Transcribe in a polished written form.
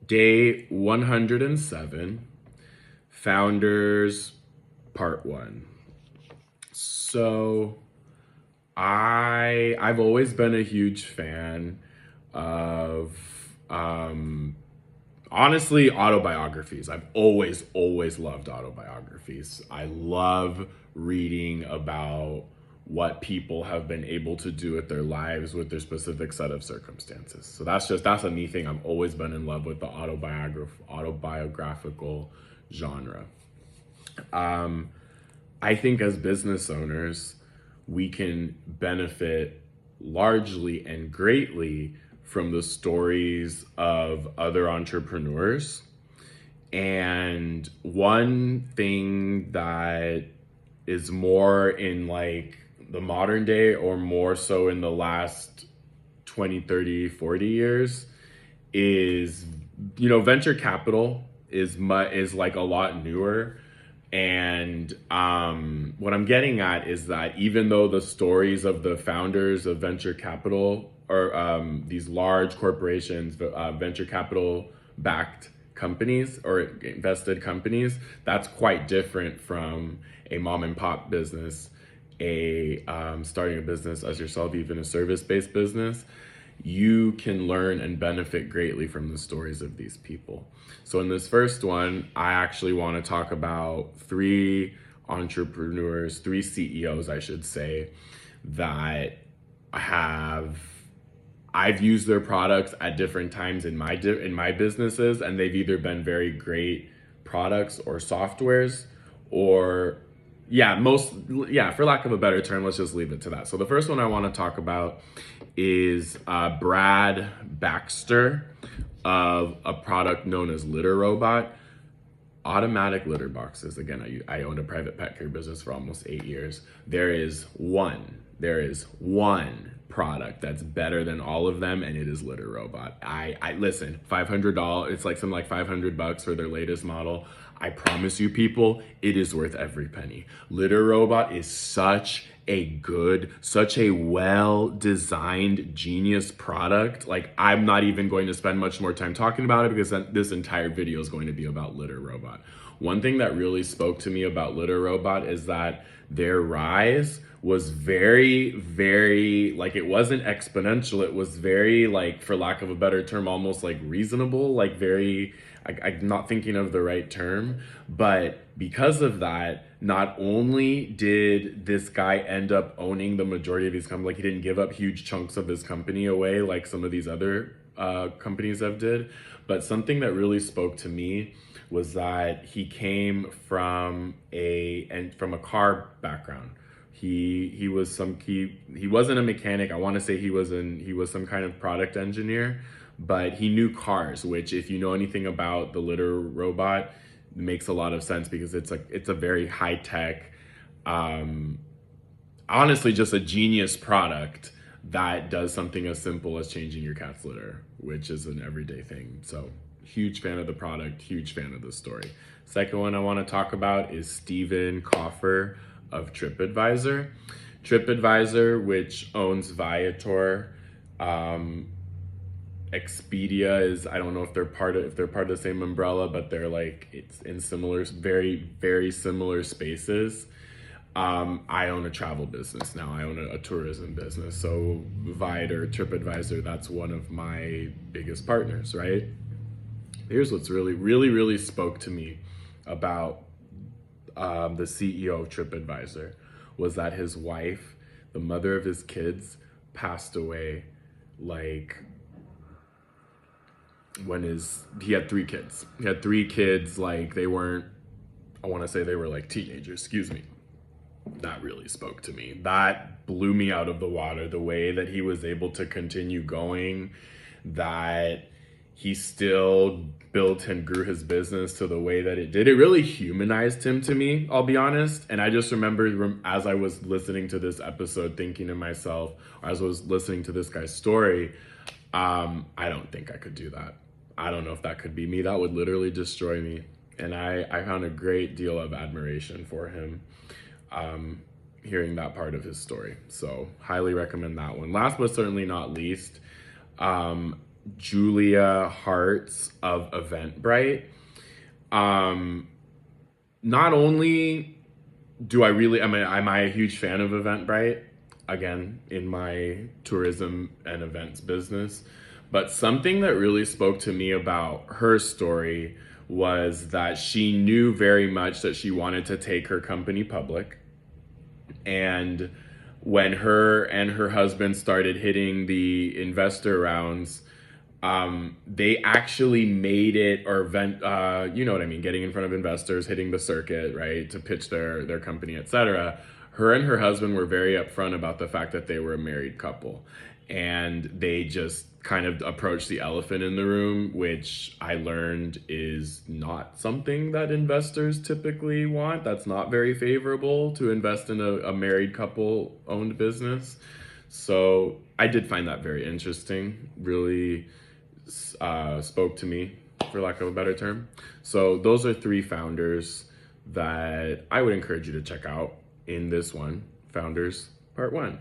Day 107, Founders Part 1. So I've always been a huge fan of honestly autobiographies. I've always loved autobiographies. I love reading about what people have been able to do with their lives with their specific set of circumstances. So that's a me thing. I've always been in love with the autobiographical genre. I think as business owners, we can benefit largely and greatly from the stories of other entrepreneurs. And one thing that is more in like the modern day or more so in the last 20, 30, 40 years is, venture capital is like a lot newer. And what I'm getting at is that even though the stories of the founders of venture capital or these large corporations, venture capital backed companies or invested companies, that's quite different from a mom and pop business, a starting a business as yourself, even a service-based business. You can learn and benefit greatly from the stories of these people. So in this first one, I actually want to talk about three entrepreneurs, three CEOs, I should say, that I've used their products at different times in my businesses, and they've either been very great products or softwares, or for lack of a better term, let's just leave it to that. So the first one I want to talk about is Brad Baxter of a product known as Litter Robot. Automatic litter boxes. Again, I owned a private pet care business for almost 8 years. There is one product that's better than all of them, and it is Litter Robot. I listen, $500, it's like something like $500 for their latest model. I promise you people, it is worth every penny. Litter Robot is such a well-designed genius product. Like, I'm not even going to spend much more time talking about it because this entire video is going to be about Litter Robot. One thing that really spoke to me about Litter Robot is that their rise was very, very, like, it wasn't exponential. It was very, like, for lack of a better term, almost like reasonable, like very, I'm not thinking of the right term, but because of that, not only did this guy end up owning the majority of his company, like he didn't give up huge chunks of his company away like some of these other companies have did, but something that really spoke to me was that he came from a car background. He wasn't a mechanic. I want to say he was some kind of product engineer, but he knew cars, which if you know anything about the Litter Robot, makes a lot of sense because it's a very high tech, honestly just a genius product that does something as simple as changing your cat's litter, which is an everyday thing. So huge fan of the product, huge fan of the story. Second one I want to talk about is Stephen Kaufer of TripAdvisor. TripAdvisor, which owns Viator, Expedia is, I don't know if they're part of the same umbrella, but they're like, it's in similar, very, very similar spaces. I own a travel business now. I own a tourism business. So Viator, TripAdvisor, that's one of my biggest partners, right? Here's what's really, really, really spoke to me about the CEO of TripAdvisor was that his wife, the mother of his kids, passed away like he had three kids. He had three kids, like they weren't, I want to say they were like teenagers, excuse me. That really spoke to me. That blew me out of the water, the way that he was able to continue going, that he still built and grew his business to the way that it did. It really humanized him to me, I'll be honest. And I just remember as I was listening to this episode, thinking to myself, or as I was listening to this guy's story, I don't think I could do that. I don't know if that could be me. That would literally destroy me. And I found a great deal of admiration for him, hearing that part of his story. So highly recommend that one. Last but certainly not least, Julia Hartz of Eventbrite. Not only do I really, am I a huge fan of Eventbrite, again, in my tourism and events business, but something that really spoke to me about her story was that she knew very much that she wanted to take her company public. And when her and her husband started hitting the investor rounds, they actually made it, or you know what I mean, getting in front of investors, hitting the circuit, right, to pitch their company, etc. Her and her husband were very upfront about the fact that they were a married couple, and they just kind of approached the elephant in the room, which I learned is not something that investors typically want. That's not very favorable to invest in a married couple owned business. So I did find that very interesting. Really spoke to me, for lack of a better term. So those are three founders that I would encourage you to check out in this one, Founders Part 1.